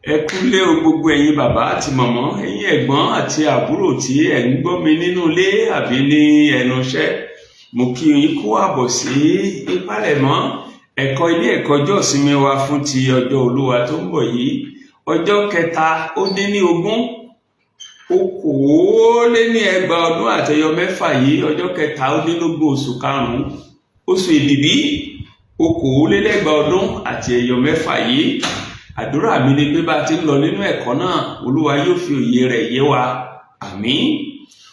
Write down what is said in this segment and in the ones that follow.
Ẹ kúlé o gbogbo ẹ̀yin bàbá àti màmá, ẹ̀yin ẹ̀gbọ́n àti àbúrò tí ẹ̀ ń gbọ́ mi nínú ilé àbí ní ẹnu iṣẹ́. Mo kí yín kú àbọ̀ sí ìpalẹ̀mọ́ ẹ̀kọ́ ilé ẹ̀kọ́ ọjọ́ ìsinmi wa fún ti ọjọ́ Olúwa tó ń bọ̀ yìí. Ọjọ́ 7-20 okòóléníẹgbàá ọdún àtẹyọ mẹ́fà yìí, ọjọ́ 7 oṣù karùn-ún oṣù Èbìbí 2024 ọdún àti ẹyọ mẹ́fà yìí. Àdúrà mi ni pé bá ti ń lọ nínú ẹ̀kọ́ náà, Olúwa yóò fi òye rẹ̀ yé wa. Àmín.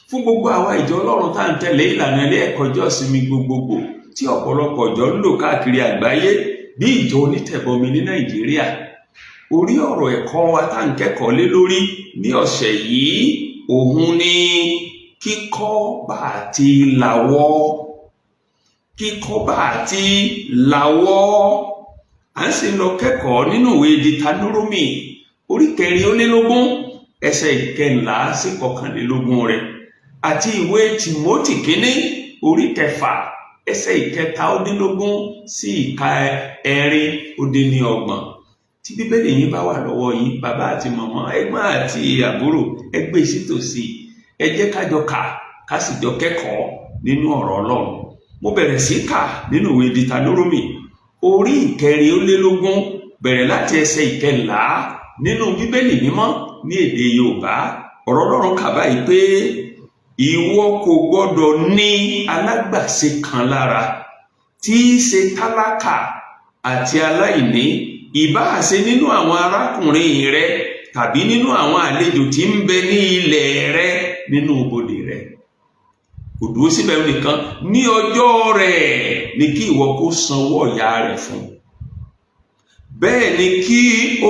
Fún gbogbo àwa ìjọ Ọlọ́run tá à ń tẹ̀lé ìlànà ilé ẹ̀kọ́ ọjọ́ ìsinmi gbogbogbò tí ọ̀pọ̀lọpọ̀ ìjọ ń lò káàkiri àgbáyé bí ìjọ onítẹ̀bọmi ní Nàìjíríà. Orí ọ̀rọ̀ ẹ̀kọ́ wa tá à ń kẹ́kọ̀ọ́ lé lórí ní ọ̀sẹ̀ yìí, òun ni kíkọ́ bá àti làwọ́. Kíkọ́ bá àti làwọ́. À ń sì lọ kẹ́kọ̀ọ́ nínú ìwé Dìtánórómì orí 4 ẹsẹ̀ 11 sí 11 rẹ̀, àti ìwé Tímótì kínní orí 6 ẹsẹ̀ 17 sí 24. Tí bíbélì yín bá wà lọ́wọ́ yín, bàbá àti màmá, ẹ̀gbọ́n àti àbúrò, ẹ gbé sítòsí. Ẹ jẹ́ ká jọ kà, ká sì jọ kẹ́kọ̀ọ́ nínú ọ̀rọ̀ Ọlọ́run. Mo bẹ̀rẹ̀ sí kà nínú ìwé Dìtánórómì orí 4 bẹ̀rẹ̀ láti ẹsẹ̀ 11 nínú bíbélì mímọ́ ní èdè Yorùbá. Ọ̀rọ̀ Ọlọ́run kà báyìí pé ìwọ kò gbọdọ̀ ní alágbàṣe kan lára tí í ṣe tálákà àti aláìní, ìbáà ṣe nínú àwọn arákùnrin rẹ tàbí nínú àwọn àlejò tí ń bẹ ní ilẹ̀ rẹ nínú ibodè rẹ. Kò dúró síbẹ̀ nìkan, ní ọjọ́ rẹ̀ ni kí ìwọ kó sanwó ọ̀yà rẹ̀ fún. Bẹ́ẹ̀ ni kí o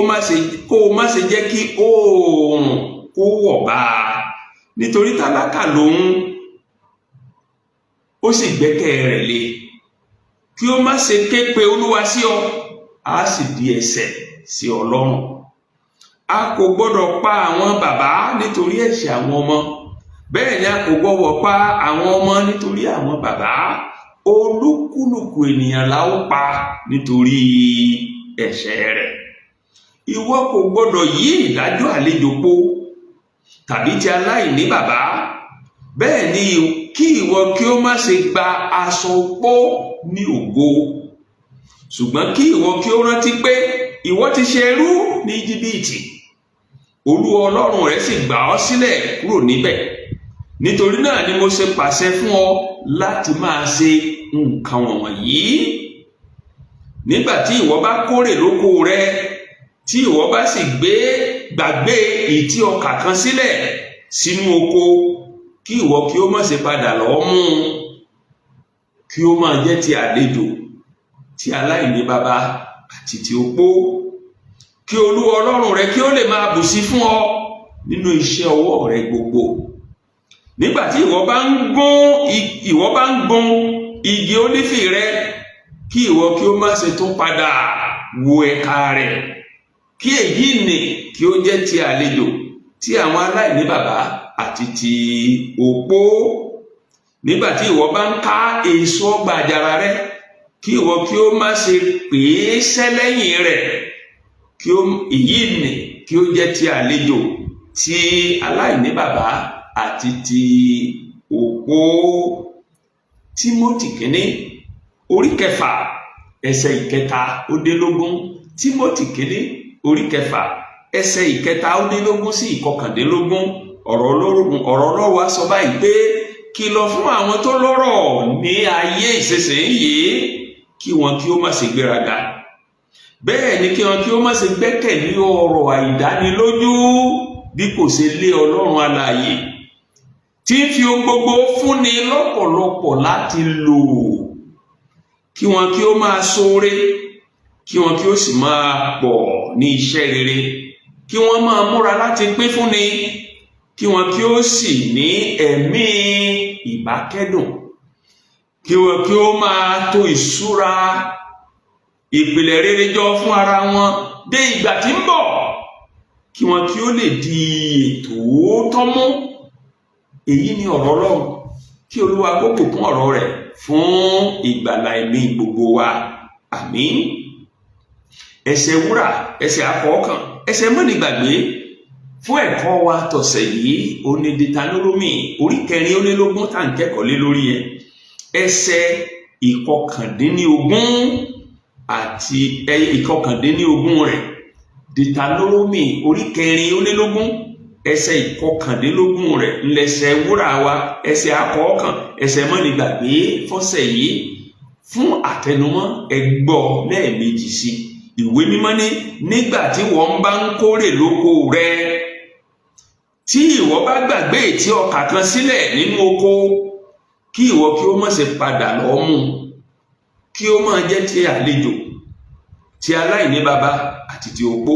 má ṣe jẹ́ kí oòrùn kó wọ̀ bá a, nítorí tálákà lòun, ó sì gbẹ́kẹ̀ rẹ̀ lé. Kí o má ṣe ké pe Olúwa sí ọ, a sì di ẹ̀ṣẹ̀ sí ọ lọ́rùn. A kò gbọ́dọ̀ pa àwọn bàbá nítorí ẹ̀ṣẹ̀ àwọn ọmọ, bẹ́ẹ̀ ni a kò gbọ́dọ̀ pa àwọn ọmọ nítorí àwọn bàbá. Olúkúlùkù ènìyàn la ó pa nítorí ẹ̀ṣẹ̀ rẹ̀. Ìwọ kò gbọ́dọ̀ yí ìdájọ́ àlejò po tàbí ti aláìní bàbá. Bẹ́ẹ̀ ni kí ìwọ kí ó má ṣe gba aṣọ opó ní ògo. Ṣùgbọ́n kí ìwọ kí ó rántí pé ìwọ ti ṣe ẹrú ní Íjíbítì, Olúwa Ọlọ́run rẹ sì gbà ọ́ sílẹ̀ kúrò níbẹ̀. Nítorí náà ni mo ṣe pàṣẹ fún ọ láti máa ṣe nǹkan wọ̀nyí. Nígbà tí ìwọ bá kórè lóko rẹ, tí ìwọ bá sì gbàgbé ìtí ọkà kan sílẹ̀ sínú oko, kí ìwọ kí ó má ṣe padà lọ mú un. Kí ó máa jẹ́ ti àlejò, ti aláìní baba àti ti opó. Kí Olúwa Ọlọ́run rẹ kí ó lè máa bùsí fún ọ nínú iṣẹ́ ọwọ́ rẹ gbogbo. Nígbà tí ìwọ bá ń gbọn igi ólífì rẹ, kí ìwọ kí ó má ṣe tún padà wo ẹ̀ka rẹ̀. Kí èyí nì kí ó jẹ́ ti àlejò, ti àwọn aláìní bàbá àti ti opó. Nígbà tí ìwọ bá ń ká èso ọgbà àjàrà rẹ, kí ìwọ kí ó má ṣe pè é sẹ́lẹ́yìn rẹ̀. Kí èyí nì kí ó jẹ́ ti àlejò, ti aláìní bàbá àti ti opó. Tímótì kínní orí 6 ẹsẹ̀ 17. Tímótì kínní orí 6 ẹsẹ̀ 17 sí 19. Ọ̀rọ̀ Ọlọ́run wá sọ báyìí pé kìlọ̀ fún àwọn tó lọ́rọ̀ ní ayé ìsinsìnyí, kí wọn kí ó má ṣe gbéraga. Bẹ́ẹ̀ ni kí wọn kí ó má ṣe gbẹ́kẹ̀lé ọ̀rọ̀ àìdánilójú, bí kò ṣe lé Ọlọ́run alààyè, tí ń fi ohun gbogbo fúnni lọ́pọ̀lọpọ̀ láti lò. Kí wọn kí ó máa ṣoore, kí wọn kí ó sì máa pọ̀ ní iṣẹ́ rere. Kí wọ́n máa múra láti pín fúnni, kí wọn kí ó sì ní ẹ̀mí ìbákẹ́dùn. Kí wọn kí ó máa tò ìṣúra ìpìlẹ̀ rere jọ fún ara wọn dé ìgbà tí ń bọ̀, kí wọn kí ó lè di ètò òótọ́ mú. Èyí ni ọ̀rọ̀ Ọlọ́run. Kí Olúwa kó bùkún ọ̀rọ̀ rẹ̀ fún ìgbàlà ẹ̀mí gbogbo wa. Àmín. ẹsẹ̀ wúrà, ẹsẹ̀ akọ̀ọ̀kan, ẹsẹ̀ mọ́nìgbàgbé fún ẹ̀kọ́ wa tọ̀sẹ̀ yìí òní Deuteronomy orí 4 tá ń kẹ́kọ̀ọ́ lé lórí yẹn, ẹsẹ̀ ìkọkàndínlógún àti ìkọkàndínlógún rẹ̀. Deuteronomy orí 4 ẹsẹ̀ ìkọkàndínlógún rẹ̀ ńlẹsẹ̀ wúrà wa, ẹsẹ̀ akọ̀ọ̀kan, ẹsẹ̀ mọ́nìgbàgbé fọ́sẹ̀ yìí. Fún àtẹnumọ́ ẹgbọ́ lẹ́ẹ̀mejì sí. Ìwé mímọ́ ní nígbà tí wọ́n bá ń kórè lóko rẹ, tí ìwọ bá gbàgbé ìtí ọkà kan sílẹ̀ nínú oko, kí ìwọ kí ó má ṣe padà lọ mú, kí ó máa jẹ́ ti àlejò, ti aláìní baba àti ti opó,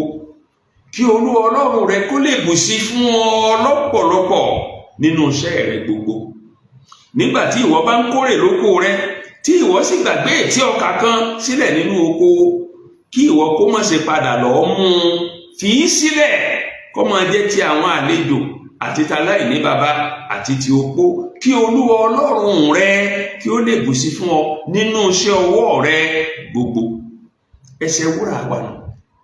kí Olúwa Ọlọ́run rẹ kó lè bùsí fún ọ lọ́pọ̀lọpọ̀ nínú iṣẹ́ rẹ gbogbo. Nígbà tí ìwọ bá ń kórè lóko rẹ, tí ìwọ sì gbàgbé ìtí ọkà kan sílẹ̀ nínú oko, kí ìwọ kó má ṣe padà lọ mú, fi í sílẹ̀ kó máa jẹ́ ti àwọn àlejò àti taláìní baba àti ti opó, kí Olúwa Ọlọ́run rẹ kí ó lè bùsí fún ọ nínú iṣẹ́ ọwọ́ rẹ gbogbo. Ẹsẹ̀ wúrà wà nù,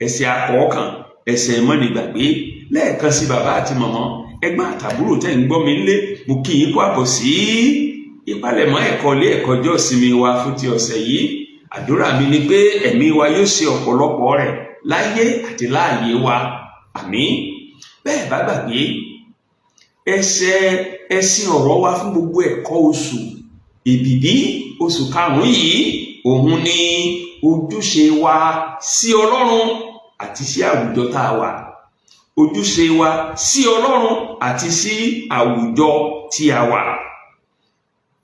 ẹsẹ̀ akọ̀ọ̀kan, ẹsẹ̀ mọ́nìgbàgbé. Lẹ́ẹ̀kan sí bàbá àti màmá, ẹ̀gbọ́n àtàbúrò tẹ́ ń gbọ́ mi nílé, mo kí yín kú àbọ̀ sí ìpalẹ̀mọ́ ẹ̀kọ́ ilé ẹ̀kọ́ ọjọ́ ìsinmi wa fún ti ọ̀sẹ̀ yìí. Àdúrà mi ni pé ẹ̀mí wa yóò ṣe ọ̀pọ̀lọpọ̀ rẹ̀ láyé àti láàyè wa. Àmín. Bẹ́ẹ̀ bá gbàgbé, ẹ̀sìn ọ̀rọ̀ wa fún gbogbo ẹ̀kọ́ oṣù Èbìbí oṣù karùn-ún yìí, òun ni ojúṣe wa sí Ọlọ́run àti sí àwùjọ tá a wà. Ojúṣe wa sí Ọlọ́run àti sí àwùjọ tí a wà.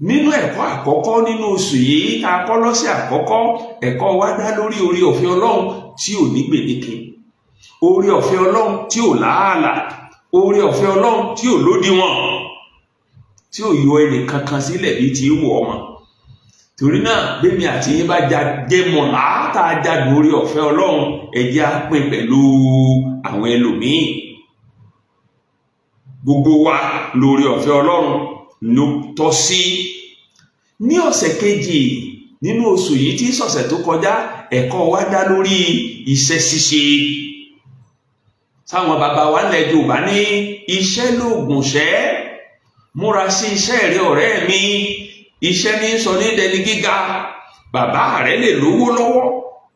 Nínú ẹ̀kọ́ àkọ́kọ́ nínú oṣù yìí tá a kọ́ lọ́sẹ̀ àkọ́kọ́, ẹ̀kọ́ wa dá lórí oore ọ̀fẹ́ Ọlọ́run tí ò ní gbèdéke, oore ọ̀fẹ́ Ọlọ́run tí ò láàlà, oore ọ̀fẹ́ Ọlọ́run tí ò lódiwọ̀n, tí ò yọ ẹnì kankan sílẹ̀ bí ti wù ọmọ. Torí náà bẹ́mi àti yín bá jẹ́ mọ̀ láàtà jáde oore ọ̀fẹ́ Ọlọ́run, ẹ jẹ́ á pín pẹ̀lú àwọn ẹlòmíì. Gbogbo wa lóore ọ̀fẹ́ Ọlọ́run ló tọ́ sí. Ní ọ̀sẹ̀ kejì nínú oṣù yìí tí sọ̀sẹ̀ tó kọjá, ẹ̀kọ́ wa dá lórí iṣẹ́ ṣíṣe. Sáwọn bàbá wa ńlẹ̀ Yorùbá ní iṣẹ́ lóògùn ṣẹ́, múra sí iṣẹ́ rẹ ọ̀rẹ́ mi, iṣẹ́ ní sọ ní dẹni gíga. Bàbá rẹ lè lówó lọ́wọ́,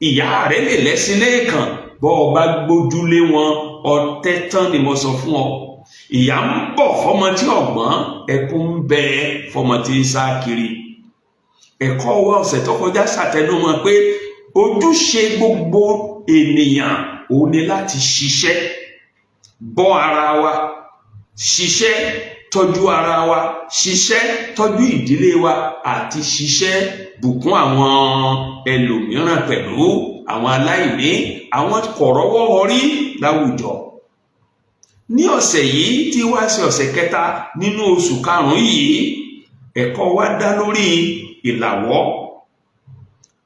ìyá rẹ lè lẹ́sìn lẹ́ẹ̀kan, bọ́ ọ bá gbójúlé wọn ọtẹ́ tán ni mo sọ fún ọ. Ìyà ń bọ̀ fọmọ tí ọ̀gbọ́n, ẹkún ń bẹ fọmọ tí ń sá kiri. Ẹ̀kọ́ wa ọ̀sẹ̀ tó kọjá ṣàtẹnumọ́ pé ojúṣe gbogbo ènìyàn òun ni láti ṣiṣẹ́, bọ́ ara wa, ṣiṣẹ́ tọ́jú ara wa, ṣiṣẹ́ tọ́jú ìdílé wa, àti ṣiṣẹ́ bùkún àwọn ẹlòmíràn pẹ̀lú àwọn aláìní, àwọn kọ̀rọ̀wọ́ orí láwùjọ. Ní ọ̀sẹ̀ yìí tí wá sí ọ̀sẹ̀ kẹta nínú oṣù karùn-ún yìí, ẹ̀kọ́ wa dá lórí ìlàwọ́.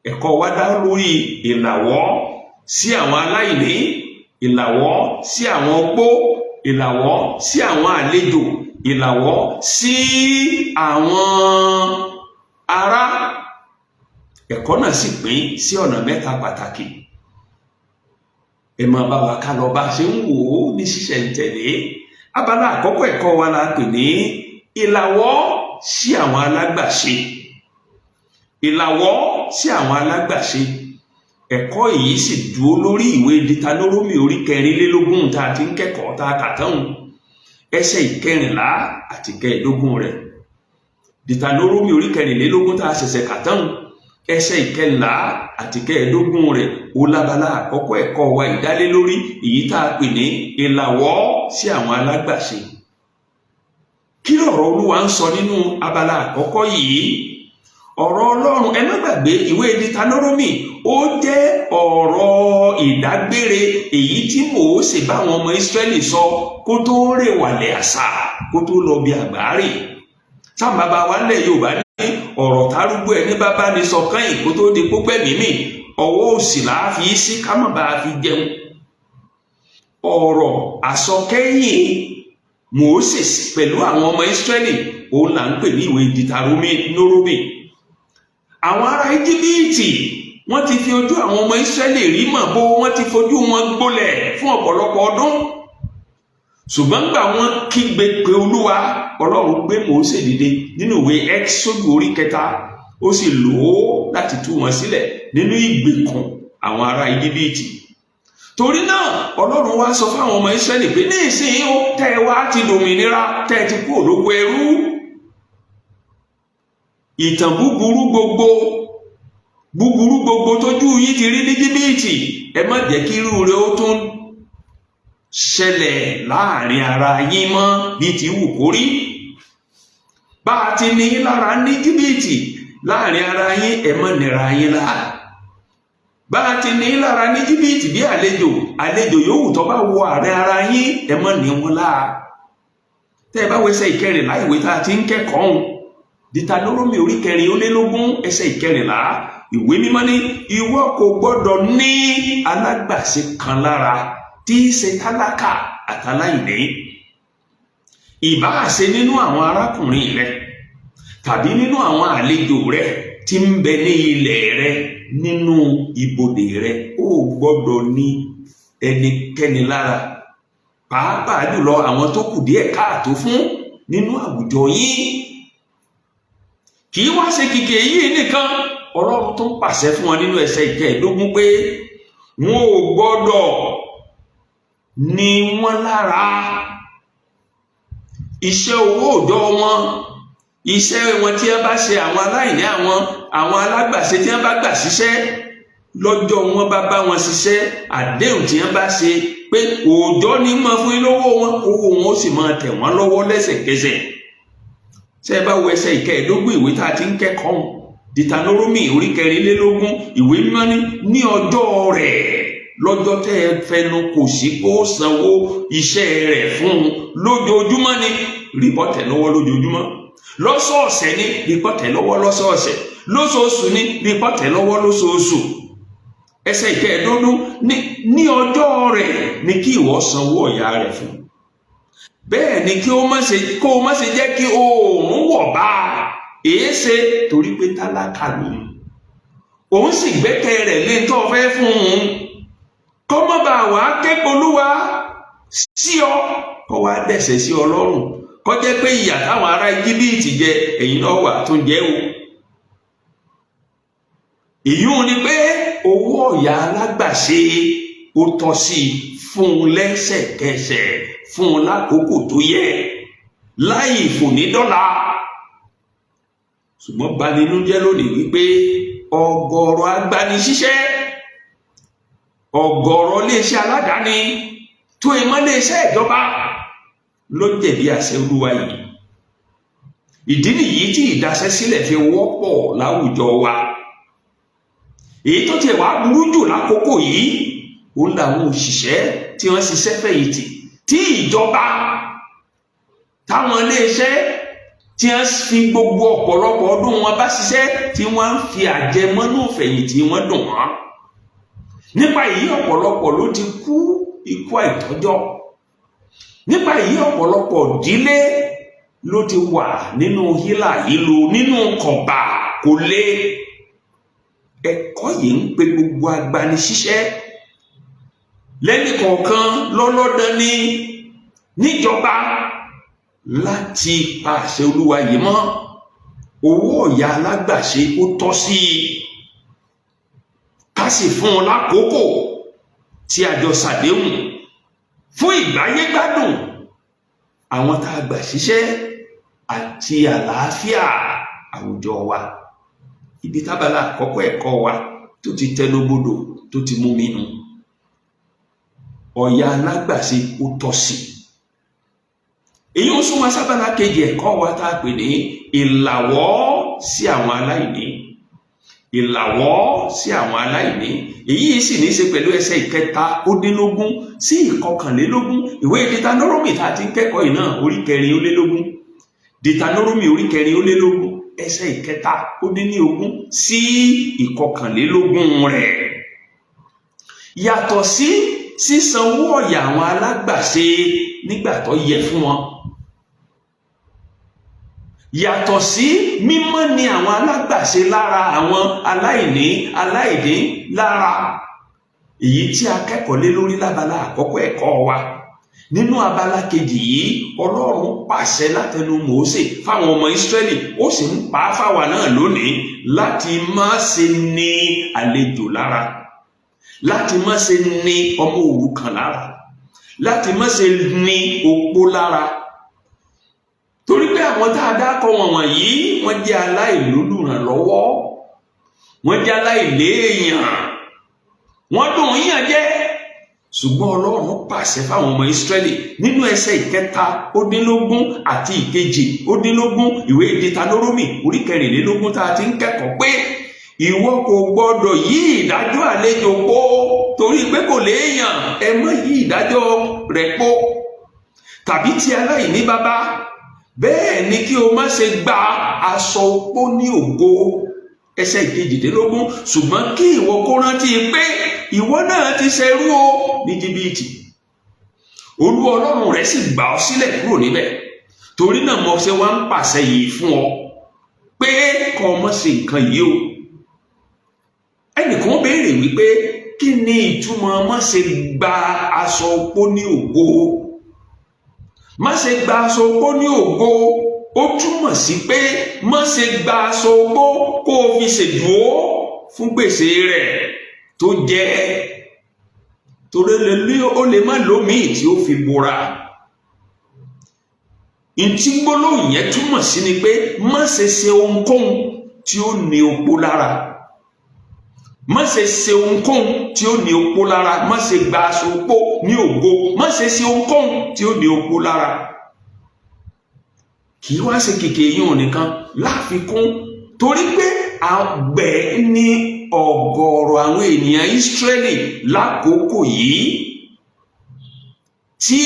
Ẹ̀kọ́ wa dá lórí ìlàwọ́ sí àwọn aláìní, ìlàwọ́ sí àwọn opó, ìlàwọ́ sí àwọn àlejò, ìlàwọ́ sí àwọn ará. Ẹ̀kọ́ náà sì pín sí ọ̀nà mẹ́ta pàtàkì. Ẹ máa bá wa ká lọ bá ṣe ń wò ó ní ṣísẹ̀ntẹ̀lé. Abala àkọ́kọ́ ẹ̀kọ́ wa la pè ní ìlàwọ́ sí àwọn alágbàṣe. Ìlàwọ́ sí àwọn alágbàṣe. Ẹ̀kọ́ yìí sì dúró lórí ìwé Deuteronomy orí 4 tá a ti ń kẹ́kọ̀ọ́ tá a kà tán, ẹsẹ̀ 14 àti 15 rẹ̀. Deuteronomy orí 4 tá a ṣẹ̀ṣẹ̀ kà tán, ẹsẹ̀ 14 àti 15 rẹ̀. Ó lábala àkọ́kọ́ ẹ̀kọ́ wa ìdálé lórí èyí tá a pè ní ìlàwọ́ sí àwọn alágbàṣe. Kí lọ̀rọ̀ Olúwa ń sọ nínú abala àkọ́kọ́ yìí? Ọ̀rọ̀ Ọlọ́run, ẹ má gbàgbé ìwé Deuteronomy ó jẹ́ ọ̀rọ̀ ìdágbére èyí tí Mósè bá àwọn ọmọ Ísírẹ́lì sọ kó tó rèwàlẹ̀ àṣà, kó tó lọ bí àgbáre. Sáà bàbá wa ńlẹ̀ Yorùbá ní ọ̀rọ̀ tárúgbó ẹni bàbá ní sọ kẹ́yìn kó tó di pópẹ́ mímì, ọwọ́ òsì làá fi sí ká má bàa fi jẹun. Ọ̀rọ̀ àsọkẹ́yìn Mósè pẹ̀lú àwọn ọmọ Ísírẹ́lì òun là ń pè ní ìwé Deuteronomy. Àwọn ará Íjíbítì wọ́n ti fi ojú àwọn ọmọ Ísírẹ́lì rí mọ̀ bó wọ́n ti fojú wọn gbolẹ̀ fún ọ̀pọ̀lọpọ̀ ọdún. Ṣùgbọ́n gbà wọ́n kígbe pé Olúwa, Ọlọ́run gbé Mósè dìde nínú ìwé Ẹ́kísódù orí 3, ó sì lò ó láti tú wọn sílẹ̀ nínú ìgbèkùn àwọn ará Íjíbítì. Torí náà Ọlọ́run wá sọ fáwọn ọmọ Ísírẹ́lì pé ní ìsìn ó tẹ́ ẹ wá ti dòmìnira, tẹ́ ẹ ti kú olóko ẹrú. Ìtàn búburú gbogbo tójú yín ti rí ní Íjíbítì, ẹ má jẹ́ kí irú rẹ̀ ó tún ṣẹlẹ̀ láàrin ara yín mọ́ bí ti wù kó rí. Bá a ti ní lára ní Íjíbítì láàrin ara yín, ẹ má nira yín lára. Bá a ti ní lára ní Íjíbítì bí àlejò yòówù tó bá wọ àárín ara yín, ẹ má ní wọn lára. Tẹ́ ẹ bá wẹsẹ̀ 14 ìwé tá a ti ń kẹ́kọ̀ọ́ ọ̀hún, Dítarónómì orí 24 ẹsẹ̀ 14, ìwé mímọ́ ní ìwọ kò gbọ́dọ̀ ní alágbàṣe kan lára tí í ṣe tálákà àtàláìní, ìbáà ṣe nínú àwọn arákùnrin rẹ tàbí nínú àwọn àlejò rẹ tí ń bẹ ní ilẹ̀ rẹ nínú ibodè rẹ. Ó gbọ́dọ̀ ní ẹnikẹ́ni lára, pàápàá jùlọ àwọn tó kù díẹ̀ káàtó fún nínú àwùjọ yín. Kì í wá ṣe kìkì èyí nìkan, Ọlọ́run tó pàṣẹ fún wọn nínú ẹsẹ̀ 15 pé wọn ò gbọ́dọ̀ ní wọn lára. Iṣẹ́ owó òòjọ́ wọn, iṣẹ́ wọn tí wọ́n bá ṣe, àwọn aláìní, àwọn alágbàṣe tí wọ́n bá gbà ṣiṣẹ́, lọ́jọ́ wọn bá wọn ṣiṣẹ́, àdéhùn tí wọ́n bá ṣe pé òòjọ́ ní máa fún yín lówó wọn, owó wọn ó sì máa tẹ̀ wọ́n lọ́wọ́ lẹ́sẹ̀kẹsẹ̀. Ṣé ẹ bá wo ẹsẹ̀ 15 ìwé tá a ti ń kẹ́kọ̀ọ́, Dítarónómì orí 24, ìwé mímọ́ ní ọjọ́ rẹ̀, lọ́jọ́ tẹ́ ẹ fẹnu kò sí kó sanwó iṣẹ́ rẹ̀ fún un lójoojúmọ́ ni rìpọ́tẹ̀ lọ́wọ́ lójoojúmọ́, lọ́sọ̀ọ̀sẹ̀ ni rìpọ́tẹ̀ lọ́wọ́ lọ́sọ̀ọ̀sẹ̀, lóṣooṣù ni rìpọ́tẹ̀ lọ́wọ́ lóṣooṣù. Ẹsẹ̀ 15 ní ọjọ́ rẹ̀ ni kí ìwọ sanwó ọ̀yà rẹ̀ fún. Bẹ́ẹ̀ ni kó o má ṣe jẹ́ kí oòrùn wọ̀ bá a. Èéṣe? Torí pé tálákà lòun, òun sì gbẹ́kẹ̀ rẹ̀ lé tó fẹ́ fún un. Kó má bàa wá képe Olúwa sí ọ, kó wá dẹ̀ṣẹ̀ sí Ọlọ́run, kó jẹ́ pé ìyà táwọn ará Íjíbítì jẹ ẹ̀yin náà wà tó jẹ́ o. Ìyún ni pé owó ọ̀yà alágbàṣe ó tọ́ sí fún un lẹ́sẹ̀kẹsẹ̀, fún un lákòókò tó yẹ, láì fònídọ́là. Ṣùgbọ́n banínújẹ́ lónìí wípé ọ̀gọ̀rọ̀ agbanisíṣẹ́, ọ̀gọ̀rọ̀ iléeṣẹ́ aládàáni tó ìmọ̀ iléeṣẹ́ ìjọba ló jẹ̀bi àṣẹ Olúwa yìí. Ìdí nìyí tí ìdaṣẹ́sílẹ̀ fi wọ́pọ̀ láwùjọ wa. Èyí tó tiẹ̀ wá burú jù lákòókò yìí, ó làwọn òṣìṣẹ́ tí wọ́n ṣiṣẹ́ fẹ̀yìntì tí ìjọba, táwọn iléeṣẹ́ tí wọ́n fi gbogbo ọ̀pọ̀lọpọ̀ ọdún wọn bá ṣiṣẹ́, tí wọ́n ń fi àjẹmọ́nú fẹ̀yìntì wọn dùn wọ́n. Nípa èyí ọ̀pọ̀lọpọ̀ ló ti kú ikú àìtọ́jọ́. Nípa èyí ọ̀pọ̀lọpọ̀ ìdílé ló ti wà nínú hílà hílo, nínú kọ̀bà kò lé. Ẹ̀kọ́ yìí ń pe gbogbo agbanisíṣẹ́ lẹ́nìkọ̀ọ̀kan lọ́lọ́dán níjọba láti pàṣẹ Olúwa yìí mọ́. Owó ọ̀yà alágbàṣe ó tọ́ sí i, ká sì fún un lákòókò tí a jọ ṣàdéhùn fún ìgbáyégbádùn àwọn tá a gbà ṣiṣẹ́ àti àlàáfíà àwùjọ wa. Ibi tábàlà àkọ́kọ́ ẹ̀kọ́ wa tó ti tẹnubodò tó ti mú mi nù. Ọ̀yà alágbàṣe ó tọ́ sí i. Èyí ó súnmọ́ sábàlá kejì ẹ̀kọ́ wa tá a pè ní ìlàwọ́ sí àwọn aláìní. Ìlàwọ́ sí àwọn aláìní. Èyí sì ní í ṣe pẹ̀lú ẹsẹ̀ 13 sí 21 ìwé Dítarónómì tá a ti ń kẹ́kọ̀ọ́ yìí náà orí 4 Dítarónómì orí 4 ẹsẹ̀ 13 sí 21 rẹ̀. Yàtọ̀ sí sísanwó ọ̀yà àwọn alágbàṣe nígbà tó yẹ fún wọn, yàtọ̀ sí mímọ́ ni àwọn alágbàṣe lára àwọn aláìní lára, èyí tí a kẹ́kọ̀ọ́ lé lórí lábala àkọ́kọ́ ẹ̀kọ́ wa. Nínú abala kejì yìí, Ọlọ́run pàṣẹ látẹnu Mósè fáwọn ọmọ Ísírẹ́lì, ó sì ń pa á fáwa náà lónìí láti má ṣe ní àlejò lára, láti má ṣe ní ọmọ òrukàn lára, láti má ṣe ní opó lára. Torí pé àwọn tá a dákọ wọn wọ̀nyí, wọ́n jẹ́ aláìlólùrànlọ́wọ́, wọ́n jẹ́ aláìléèyàn, wọ́n dùn yàn jẹ́. Ṣùgbọ́n Ọlọ́run pàṣẹ fáwọn ọmọ Ísírẹ́lì nínú ẹsẹ̀ 7 àti 8 ìwé Deuteronomy orí 24 tá a ti ń kẹ́kọ̀ọ́ pé ìwọ kò gbọdọ̀ yí ìdájọ́ àlejò po torí pé kò léèyàn, ẹ má yí ìdájọ́ rẹ̀ po, tàbí ti aláìní baba, bẹ́ẹ̀ ni kí o má ṣe gba aṣọ opó ní ògo. Ẹsẹ̀ 22, ṣùgbọ́n kí ìwọ kó rántí pé ìwọ náà ti ṣẹrú o ní Íjíbítì, Olúwa Ọlọ́run rẹ̀ sì gbà ọ́ sílẹ̀ kúrò níbẹ̀. Torí náà mo ṣe wá ń pàṣẹ yìí fún ọ pé kó má ṣe nǹkan yìí o. Ẹnìkan béèrè wípé kí ni ìtumọ̀ má ṣe gba aṣọ opó ní ògo? Má ṣe gba aṣọ opó ní ògo, ó túmọ̀ sí pé má ṣe gba aṣọ opó kó o fi ṣèdúró fún gbèsè rẹ̀ tó jẹ́, torí ó lè má lómìn tí ó fi bora. Ìtí gbólóhùn yẹn túmọ̀ sí ni pé má ṣe ṣe ohunkóhun tí ó ní opó lára, má ṣe ṣe ohunkóhun tí ó ní opó lára, má ṣe gba aṣọ opó ní ògo, má ṣe ṣe ohunkóhun tí ó ní opó lára. Kì í wá ṣe kìkì yín nìkan láfikún, torí pé àgbẹ̀ ní ọ̀gọ̀ọ̀rọ̀ àwọn ènìyàn Ísírẹ́lì lákòókò yìí tí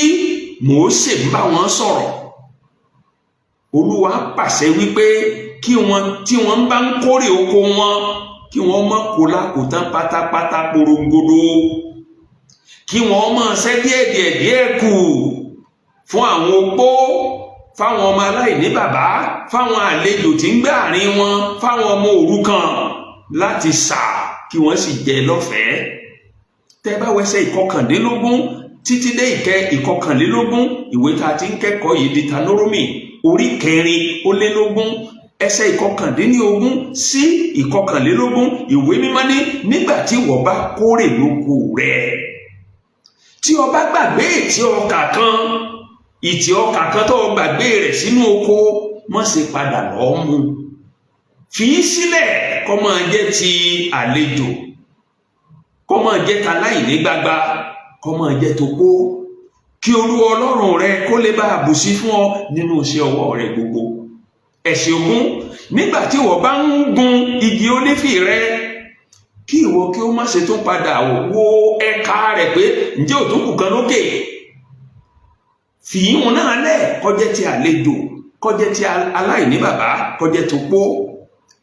Mósè ń bá wọn sọ̀rọ̀. Olúwa pàṣẹ wípé tí wọ́n bá ń kórè oko wọn, kí wọ́n má kó lákòótán pátápátá porongodo, kí wọ́n má ṣẹ́ díẹ̀ kù fún àwọn opó, fáwọn ọmọ aláìní bàbá, fáwọn àlejò tí ń gbé àárín wọn, fáwọn ọmọ òrukàn láti sà kí wọ́n sì jẹ lọ́fẹ̀ẹ́. Tẹ́ bá wẹsẹ̀ 19 títí dé 21 ìwé tá a ti ń kẹ́kọ̀ọ́ yìí Deuteronomy orí 4 ẹsẹ̀ 19 sí 21, ìwé mímọ́ ní nígbà tí wọ́n bá kórè lóko rẹ̀, tí o bá gbàgbé ìtì ọkà kan tó gbàgbé rẹ̀ sínú oko, má ṣe padà lọ mú, fi í sílẹ̀ kó máa jẹ́ ti àlejò, kó máa jẹ́ taláìní gbagba, kó máa jẹ́ topó, kí Olúwa Ọlọ́run rẹ kó lè bá àbùsí fún ọ nínú iṣẹ́ ọwọ́ rẹ gbogbo. Ẹsẹ̀ 9, nígbà tí ìwọ bá ń gun igi ólífì rẹ, kí ìwọ kí ó má ṣe tún padà wo ẹ̀ka rẹ̀ pé ǹjẹ́ ò tún kù kan lókè. Fi ìwọ̀n náà lẹ̀ kó jẹ́ ti àlejò, kó jẹ́ ti aláìní bàbá, kó jẹ́ topó.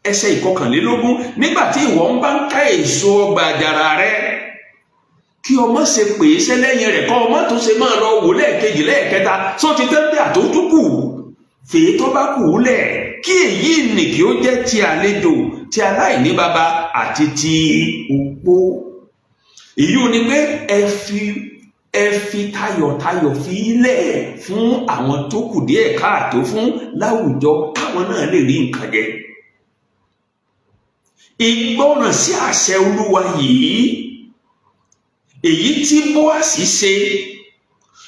Ẹsẹ̀ 21, nígbà tí ìwọ ń bá ń ká èso ọgbà àjàrà rẹ, kí o má ṣe pè é sẹ́lẹ́yìn rẹ̀, kó o má tún ṣe máa lọ wò lẹ́ẹ̀kejì lẹ́ẹ̀kẹta só ti tẹ́lẹ̀ àtótúkù, fèé tó bá kù lẹ̀, kí èyí nì kí ó jẹ́ ti àlejò, ti aláìní bàbá àti ti opó. Èyí ò ní pé ẹ fi tayọ̀tayọ̀ fi ilẹ̀ fún àwọn tó kù díẹ̀ káàtó fún láwùjọ, káwọn náà lè rí nǹkan jẹ. Ìgbọràn sí àṣẹ Olúwa yìí, èyí tí Bóásì ṣe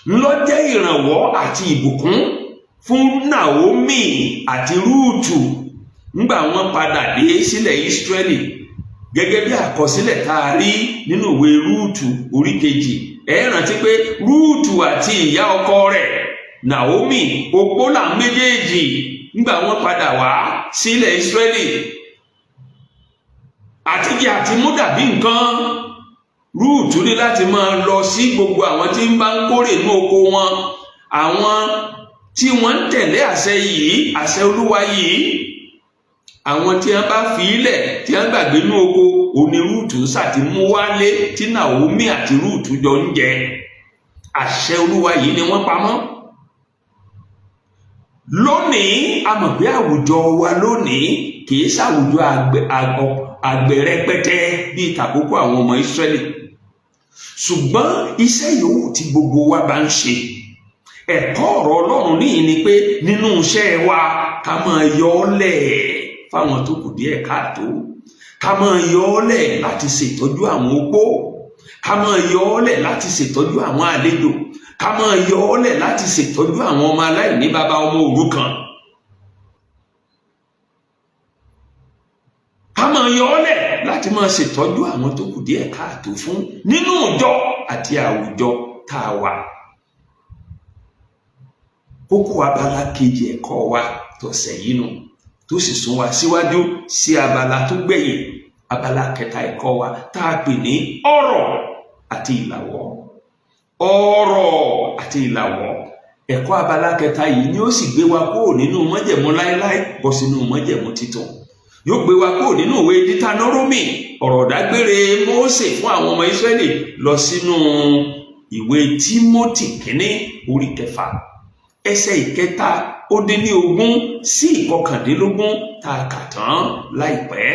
ló jẹ́ ìrànwọ́ àti ìbùkún fún Náómì àti Rúùtù nígbà wọ́n padà dé sílẹ̀ Ísírẹ́lì, gẹ́gẹ́ bí àkọsílẹ̀ tá a rí nínú ìwé Rúùtù orí 2. Ẹ rántí pé Rúùtù àti ìyá ọkọ rẹ̀ Náómì opó làwọn méjèèjì nígbà wọ́n padà wá sílẹ̀ Ísírẹ́lì. Àtijẹ àti mú dàbí nǹkan, Rúùtù ní láti máa lọ sí gbogbo àwọn tí ń bá ń kórè ní oko wọn, àwọn tí wọ́n ń tẹ̀lé àṣẹ yìí, àṣẹ Olúwa yìí, àwọn tí wọ́n bá fi ilẹ̀ tí wọ́n gbàgbé ní oko, òní Rúùtù sàti mú wálé tí Náómì àti Rúùtù jọ ń jẹ. Àṣẹ Olúwa yìí ni wọ́n pamọ́. lónìí a mọ̀ pé àwùjọ wa lónìí kìí ṣàwùjọ àgbẹ̀ rẹpẹtẹ bíi tàkókò àwọn ọmọ Ísírẹ́lì, ṣùgbọ́n iṣẹ́ yòówù tí gbogbo wa bá ń ṣe, ẹ̀kọ́ ọ̀rọ̀ Ọlọ́run níyì ni pé nínú iṣẹ́ wa ká máa yọ ọ́ lẹ̀ fáwọn tó kù díẹ̀ káàtó, ká máa yọ ọ́ lẹ̀ láti ṣètọ́jú àwọn opó, ká máa yọ ọ́ lẹ̀ láti ṣètọ́jú àwọn àlejò, ká máa yọ ọ́ lẹ̀ láti ṣètọ́jú àwọn ọmọ aláìní bàbá, ọmọ òrukàn. Ká máa yọ ọ́ lẹ̀ láti máa ṣètọ́jú àwọn tó kù díẹ̀ káàtó fún nínú ìjọ àti àwùjọ tá a wà. Kókó abala kejì ẹ̀kọ́ wa tọ̀sẹ̀ yìí nù, tó sì sún wa síwájú sí abala tó gbẹ̀yìn, abala kẹta ẹ̀kọ́ wa tá a pè ní ọ̀rọ̀ àti ìlàwọ́. Ọ̀rọ̀ àti ìlàwọ́, ẹ̀kọ́ abala kẹta yìí ni ó sì gbé wa kúrò nínú májẹ̀mú láéláé bọ́ sínú májẹ̀mú titun. Yóò gbé wa kúrò nínú ìwé Dítárónómì, ọ̀rọ̀ dágbére Mósè fún àwọn ọmọ Ísírẹ́lì, lọ sínú ìwé Tímótì kínní orí 6 ẹsẹ̀ 7 sí 11 tá a kà tán láìpẹ́.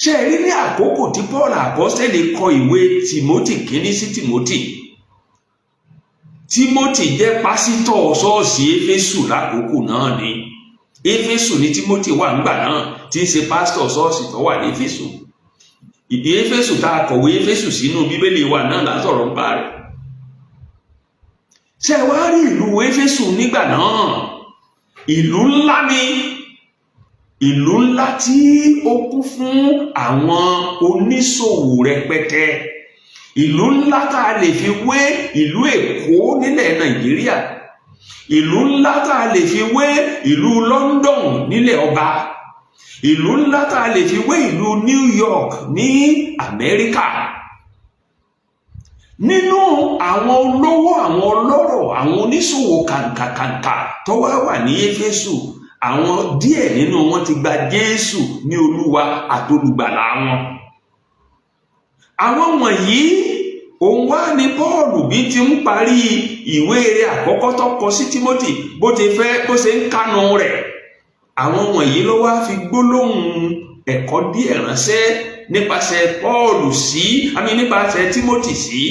Ṣé ẹ rí ní àkókò tí Paul àpọ́sítélì kọ ìwé Tímótì kínní sí Tímótì? Tímótì jẹ́ pásítọ̀ ṣọ́ọ̀ṣì Éfésù lákòókò náà ni. Éfésù ní Tímótì wà ńgbà náà tí ń ṣe pásítọ̀ ṣọ́ọ̀ṣì tó wà ní Éfésù. Ìdí Éfésù tá a kọ̀wé Éfésù sínú Bíbélì wa náà látọ̀rọ̀ ń bá rẹ̀. Ṣé ẹ wá rí ìlú Éfésù nígbà náà? Ìlú ńlá ni, ìlú ńlá tí ó kún fún àwọn oníṣòwò rẹpẹtẹ, ìlú ńlá tá a lè fi wé ìlú Èkó nílẹ̀ Nàìjíríà, ìlú ńlá tá a lè fi wé ìlú London nílẹ̀ ọba, ìlú ńlá tá a lè fi wé ìlú New York ní Amẹ́ríkà. Nínú àwọn olówó, àwọn ọlọ́rọ̀, àwọn oníṣòwò kàǹkàkàǹkà tó wà ní Éfésù, àwọn díẹ̀ nínú wọn ti gba Jésù ní Olúwa àtolùgbàlà wọn. Àwọn wọ̀nyí òun wá ní Pọ́ọ̀lù bí ti ń parí ìwé rẹ̀ àkọ́kọ́ tó kọ sí Tímótì bó ṣe ń kánú rẹ̀. Àwọn wọ̀nyí ló wá fi gbólóhùn ẹ̀kọ́ díẹ̀ ránṣẹ́ nípasẹ̀ Pọ́ọ̀lù nípasẹ̀ Tímótì sí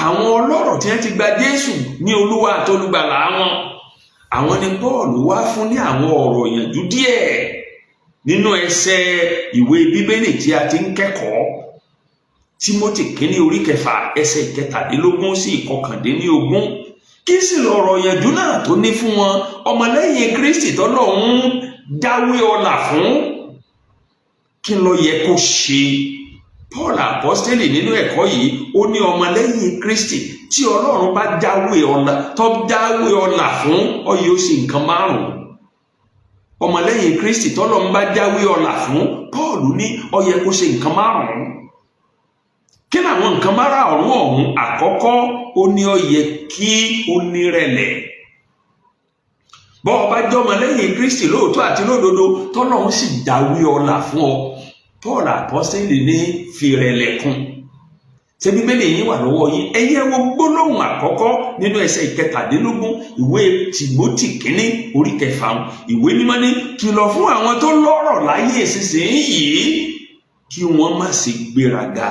àwọn ọlọ́rọ̀ tí wọ́n ti gba Jésù ní Olúwa àtolùgbàlà wọn. Àwọn ni Pọ́ọ̀lù wá fún ní àwọn ọ̀rọ̀ ìyànjú díẹ̀ nínú ẹsẹ̀ ìwé Bíbélì tí a ti ń kẹ́kọ̀ọ́. Tímótì kínní orí 6 ẹsẹ̀ 17 sí 19. Kí sì lọ̀rọ̀ ìyànjú náà tó ní fún wọn ọmọlẹ́yìn Kristi tọ́lọ́run dáwé ọlà fún? Kí ló yẹ kó ṣe? Paul àpọ́sítélì nínú ẹ̀kọ́ yìí ó ní ọmọlẹ́yìn Kristi tí Ọlọ́run bá dáwé ọlà fún, ó yẹ ó ṣe nǹkan 5. Ọmọlẹ́yìn Kristi tọ́lọ́run bá dáwé ọlà fún, Paul ní ó yẹ kó ṣe nǹkan 5. Kí làwọn nǹkan 5 ọ̀hún? Àkọ́kọ́, ó ní ó yẹ kí ó nírẹ̀lẹ̀. Bọ́ ọ bá jẹ́ ọmọlẹ́yìn Kristi lóòótọ́ àti lódodo tọ́lọ́run sì dáwé ọlà fún ọ, Paul àpọ́sítélì ní fìrẹ̀lẹ̀ kún. Ṣé Bíbélì yín wà lọ́wọ́ yín? Ẹ yẹ̀ wò gbólóhùn àkọ́kọ́ nínú ẹsẹ̀ 17 ìwé Tímótì kínní orí 6. Ìwé mímọ́ ní kìlọ̀ fún àwọn tó lọ́rọ̀ láyé ìsinsìnyí kí wọ́n má ṣe gbéraga.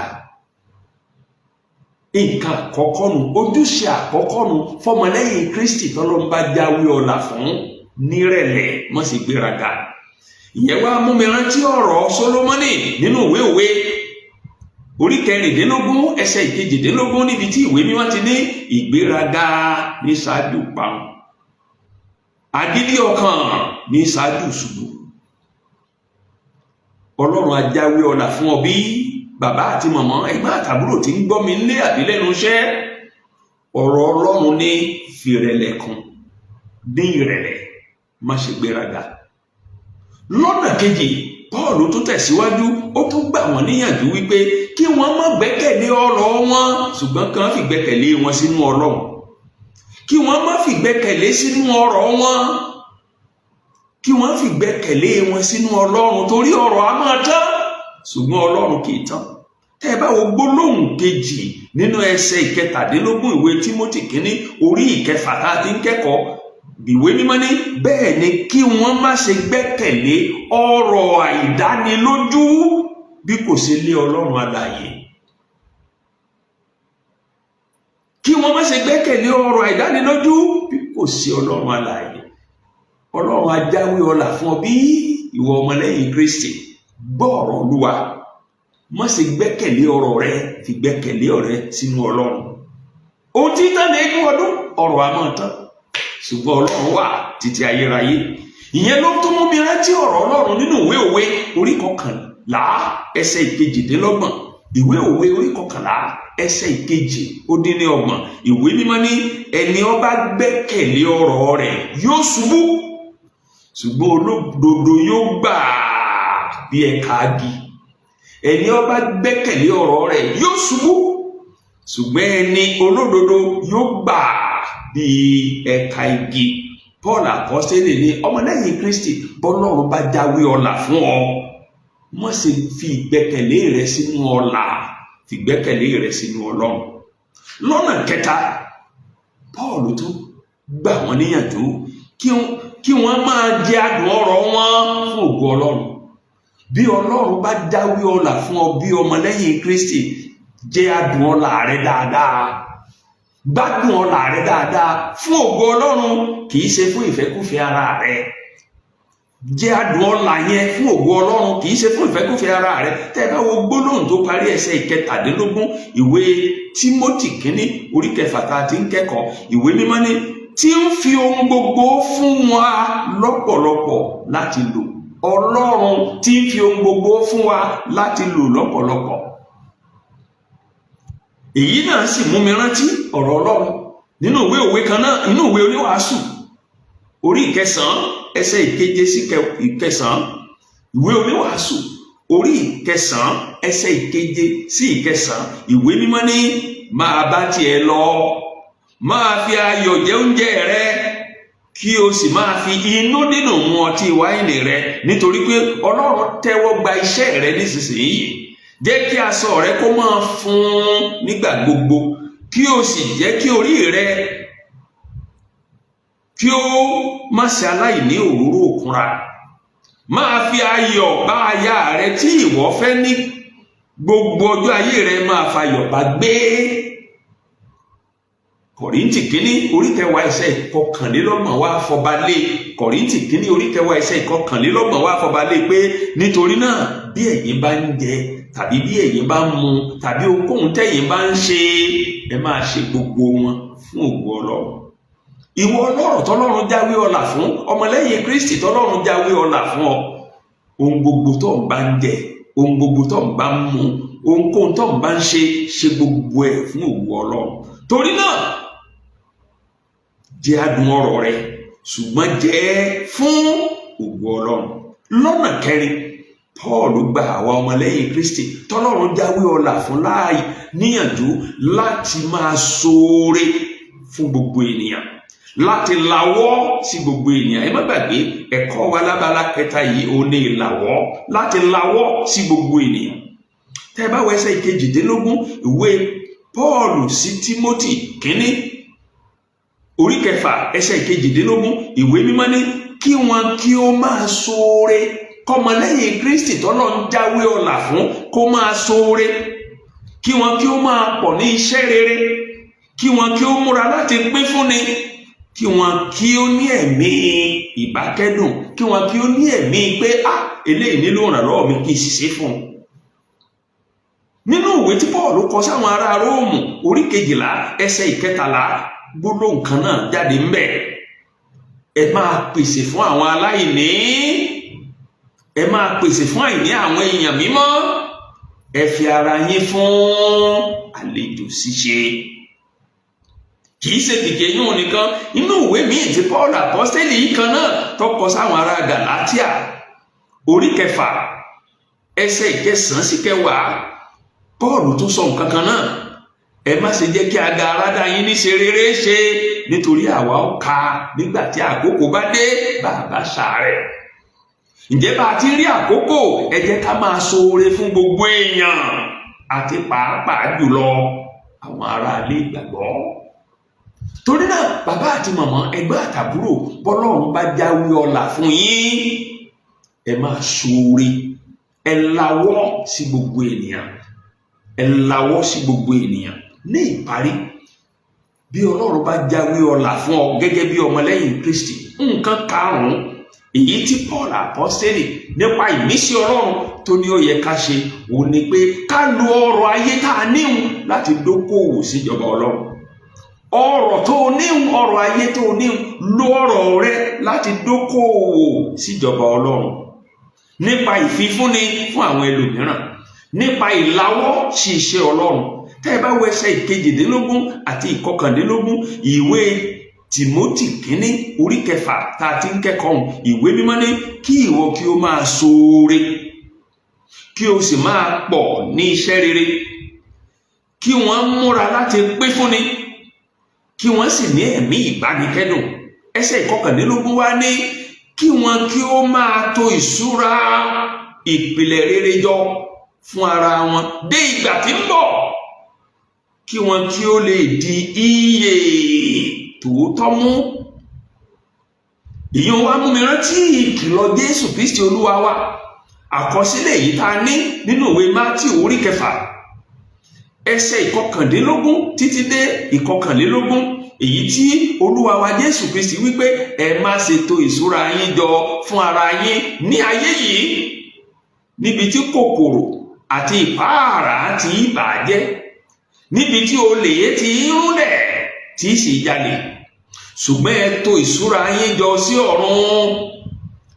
Nǹkan àkọ́kọ́ nù, ojúṣe àkọ́kọ́ nù fọmọlẹ́yìn Kristi tọ́lọ́run bá jáwé ọlà fún, nírẹ̀lẹ̀, má ṣe gbéraga. Ìyẹn wá mú mi rántí ọ̀rọ̀ Sólómọ́nì nínú ìwé Òwe orí 16 ẹsẹ̀ 17 níbi tí ìwé mímọ́ ti ní ìgbéraga ní ṣáájú ìparun, agídí ọkàn ní ṣáájú ìṣubú. Ọlọ́run á jáwé ọlà fún ọ bí bàbá àti màmá, ẹ̀gbọ́n àtàbúrò tí ń gbọ́ mi nílé àbí lẹ́nu iṣẹ́. Ọ̀rọ̀ Ọlọ́run ní fìrẹ̀lẹ̀ kún, ní ìrẹ̀lẹ̀, má ṣe gbéraga. Lọ́nà kejì, Paul tó tẹ̀síwájú, ó tún gbà wọ́n níyànjú wípé kí wọ́n má gbẹ́kẹ̀lé ọ̀rọ̀ wọn, ṣùgbọ́n kí wọ́n fi gbẹ́kẹ̀lé wọn sínú Ọlọ́run. Kí wọ́n má fi gbẹ́kẹ̀lé sínú ọ̀rọ̀ wọn, kí wọ́n fi gbẹ́kẹ̀lé wọn sínú Ọlọ́run, torí ọ̀rọ̀ á máa tán ṣùgbọ́n Ọlọ́run kì í tán. Tẹ́ ẹ bá wo gbólóhùn kejì nínú ẹsẹ̀ 17 ìwé Tímótì kínní orí 6 tá a ti ń kẹ́kọ̀ọ́, ìwé mímọ́ ní bẹ́ẹ̀ ni kí wọ́n má ṣe gbẹ́kẹ̀lé ọ̀rọ̀ àìdánilójú bí kò ṣe lé Ọlọ́run alààyè. Kí wọ́n má ṣe gbẹ́kẹ̀lé ọ̀rọ̀ àìdánilójú bí kò sí Ọlọ́run alààyè. Ọlọ́run á jáwé ọlà fún ọ bí ìwọ ọmọlẹ́yìn Kristi. Gbọ́ ọ̀rọ̀ Olúwa, má ṣe gbẹ́kẹ̀lé ọ̀rọ̀ rẹ, fi gbẹ́kẹ̀lé ọ̀rẹ́ sínú Ọlọ́run. Ohun tí tán ní egún ọdún ọ̀rọ̀ àmọ́ tán, ṣùgbọ́n Ọlọ́run wà títí ayérayé. Ìyẹn ló tún mú mi rántí ọ̀rọ̀ Ọlọ́run nínú ìwé Òwe orí 11 ẹsẹ̀ 22. Ìwé Òwe orí 11 ẹsẹ̀ 22. Ìwé mímọ́ ní ẹni ó bá gbẹ́kẹ̀lé ọ̀rọ̀ rẹ̀ yóò ṣubú, ṣùgbọ́n olódodo yóò gbà bí ẹ̀ka agi. Ẹni ó bá gbẹ́kẹ̀lé ọ̀rọ̀ rẹ̀ yóò ṣubú, ṣùgbọ́n ẹni olódodo yóò gbà bí ẹ̀ka igi. Paul apọ́sítélì ní ọmọlẹ́yìn Kristi, bọ́lọ́run bá jáwé ọlà fún ọ, má ṣe fi ìgbẹ́kẹ̀lé rẹ sínú ọlà, fi ìgbẹ́kẹ̀lé rẹ sínú Ọlọ́run. Lọ́nà kẹta, Paul tún gbà wọ́n níyànjú kí wọ́n máa jẹ adùn ọ̀rọ̀ wọn fún ògo Ọlọ́run. Bí Ọlọ́run bá jáwé ọlà fún ọ bí ọmọlẹ́yìn Kristi, jẹ adùn ọlà rẹ dáadáa, gbádùn ọlà rẹ dáadáa fún ògo Ọlọ́run, kì í ṣe fún ìfẹ́kúfẹ̀ẹ́ ara rẹ. Jẹ adùn ọlà yẹn fún ògo Ọlọ́run, kì í ṣe fún ìfẹ́kúfẹ̀ẹ́ ara rẹ. Tẹ́ bá wo gbólóhùn tó parí ẹsẹ̀ 17 ìwé Tímótì kínní orí 4 tá a ti ń kẹ́kọ̀ọ́. Ìwé mímọ́ ní tí ń fi ohun gbogbo fún wa lọ́pọ̀lọpọ̀ láti lò. Ọlọ́run tí ń fi ohun gbogbo fún wa láti lò lọ́pọ̀lọpọ̀. Èyí náà sì mú mi rántí ọ̀rọ̀ Ọlọ́run nínú ìwé Òwe kan náà, inú ìwé Oníwàásù orí 9 ẹsẹ̀ 7 sí 9. Ìwé Oníwàásù orí 9 ẹsẹ̀ 7 sí 9. Ìwé mímọ́ ní máa bá tiẹ̀ lọ, máa fi ayọ̀ jẹ oúnjẹ rẹ, kí o sì máa fi inú dídùn mu ọtí wáìnì rẹ, nítorí pé Ọlọ́run tẹ́wọ́ gba iṣẹ́ rẹ nísinsìnyí. Jẹ́ kí aṣọ rẹ kó máa fún nígbà gbogbo, kí o sì jẹ́ kí orí rẹ kí ó má ṣe aláìní òróró òkunra. Máa fi ayọ̀ bá aya rẹ tí ìwọ fẹ́ ní gbogbo ọjọ́ ayé rẹ, máa fayọ̀ bá gbé. Kọ̀ríńtì kínní orí 10 ẹsẹ̀ 21 wá fọba lé. Kọ̀ríńtì kínní orí 10 ẹsẹ̀ 21 wá fọba lé pé nítorí náà bí ẹ̀yin bá ń jẹ tàbí bí ẹ̀yin bá ń mu tàbí ohunkóhun tẹ̀yin bá ń ṣe, ẹ máa ṣe gbogbo wọn fún ògo Ọlọ́run. Ìwọ ọlọ́rọ̀ tọ́lọ́run jáwé ọlà fún, ọmọlẹ́yìn Kristi tọ́lọ́run jáwé ọlà fún ọ, ohun gbogbo tó ń bá ń jẹ, ohun gbogbo tó ń bá ń mu, ohunkóhun tó ń bá ń ṣe gbogbo ẹ̀ fún ògo Ọlọ́run. Torí náà jẹ adùn ọ̀rọ̀ rẹ, ṣùgbọ́n jẹ fún ògo Ọlọ́run. Lọ́nà kẹrin, Paul gba àwa ọmọlẹ́yìn Kristi tọ́lọ́run jáwé ọlà fún láàyè níyànjú láti máa ṣoore fún gbogbo ènìyàn, láti lawọ́ sí gbogbo ènìyàn. Ẹ má gbàgbé ẹ̀kọ́ wa lábala kẹta yìí ó ní ìlàwọ́, láti lawọ́ sí gbogbo ènìyàn. Tẹ́ bá wo ẹsẹ̀ 22 ìwé Paul sí Tímótì kínní orí 9 ẹsẹ̀ 22. Ìwé mímọ́ ní kí wọn kí ó máa ṣoore, kọ́mọlẹ́yìn Kristi tọ́lọ́run jáwé ọlà fún kó máa ṣoore, kí wọn kí ó máa pọ̀ ní iṣẹ́ rere, kí wọn kí ó múra láti pín fúnni, kí wọn kí ó ní ẹ̀mí ìbákẹ́dùn, kí wọn kí ó ní ẹ̀mí pé eléyìí nílò ìrànlọ́wọ́ mi kí n sì ṣe fún un. Nínú ìwé tí Paul kọ sáwọn ará Róòmù orí 12 ẹsẹ̀ 13 gbólóhùn kan náà jáde ńbẹ̀. Ẹ máa pèsè fún àwọn aláìní, ẹ máa pèsè fún àìní àwọn èèyàn mímọ́, ẹ fi ara yín fún àlejò ṣíṣe. Kìí ṣe kìkì yún nìkan, inú ìwé míì tí Paul apọ́sítélì yìí kan náà tọkọ sáwọn ará Gàlátíà orí 9 ẹsẹ̀ 9 sí 10, Paul tún sọ nǹkan kan náà. Ẹ má ṣe jẹ́ kí aga aládá yín ní ṣe rere ṣe, nítorí àwa ó ka nígbà tí àkókò bá dé bàbá ṣàárẹ̀. Ǹjẹ́ bá a ti rí àkókò, ẹ jẹ́ ká máa ṣoore fún gbogbo èèyàn àti pàápàá jùlọ àwọn ará ilé ìgbàgbọ́. torí náà bàbá àti màmá, ẹgbẹ́ àtàbúrò, bọ́lọ́run bá jáwé ọlà fún yín, ẹ máa ṣoore, ẹ lawọ́ sí gbogbo ènìyàn, ẹ lawọ́ sí gbogbo ènìyàn. Ní ìparí, bí Ọlọ́run bá jáwé ọlà fún ọ gẹ́gẹ́ bí ọmọlẹ́yìn Kristi, nǹkan karùn-ún èyí tí Paul apọ́sítélì nípa ìmísí Ọlọ́run tó ní ó yẹ ká ṣe, òun ni pé ká lo ọrọ̀ ayé tá a níhun láti dókòwò síjọba Ọlọ́run. Ọrọ̀ tó níhun, ọrọ̀ ayé tó níhun, lo ọrọ̀ rẹ láti dókòwò síjọba Ọlọ́run nípa ìfifúnni fún àwọn ẹlòmíràn, nípa ìlawọ́ sí iṣẹ́ Ọlọ́run. Tẹ́ ẹ bá wo ẹsẹ̀ 22 àti 21 ìwé Tímótì kínní orí 6 tá a ti ń kẹ́kọ̀ọ́, ìwé mímọ́ ní kí ìwọ kí o máa ṣoore, kí o sì máa pọ̀ ní iṣẹ́ rere, kí wọ́n múra láti pín fúnni, kí wọ́n sì ní ẹ̀mí ìbánikẹ́dùn. Ẹsẹ̀ 21 wá ní kí wọ́n kí ó máa tò ìṣúra ìpìlẹ̀ rere jọ fún ara wọn dé ìgbà tí ń bọ̀, kí wọ́n kí ó lè di ìyè tòótọ́ mú. Ìyẹn wá mú mi rántí ìkìlọ̀ Jésù Kristi Olúwa wa, àkọsílẹ̀ yìí tá a ní nínú ìwé Mátíù orí 6 ẹsẹ̀ 19 títí dé 21, èyí tí Olúwa wa Jésù Kristi wípé ẹ má ṣe tò ìṣúra yín jọ fún ara yín ní ayé yìí, níbi tí kòkòrò àti ìpáàrà ti bàjẹ́, níbi tí olè ti rúlẹ̀ tí sì jalè, ṣùgbọ́n ẹ tò ìṣúra yín jọ sí ọ̀run,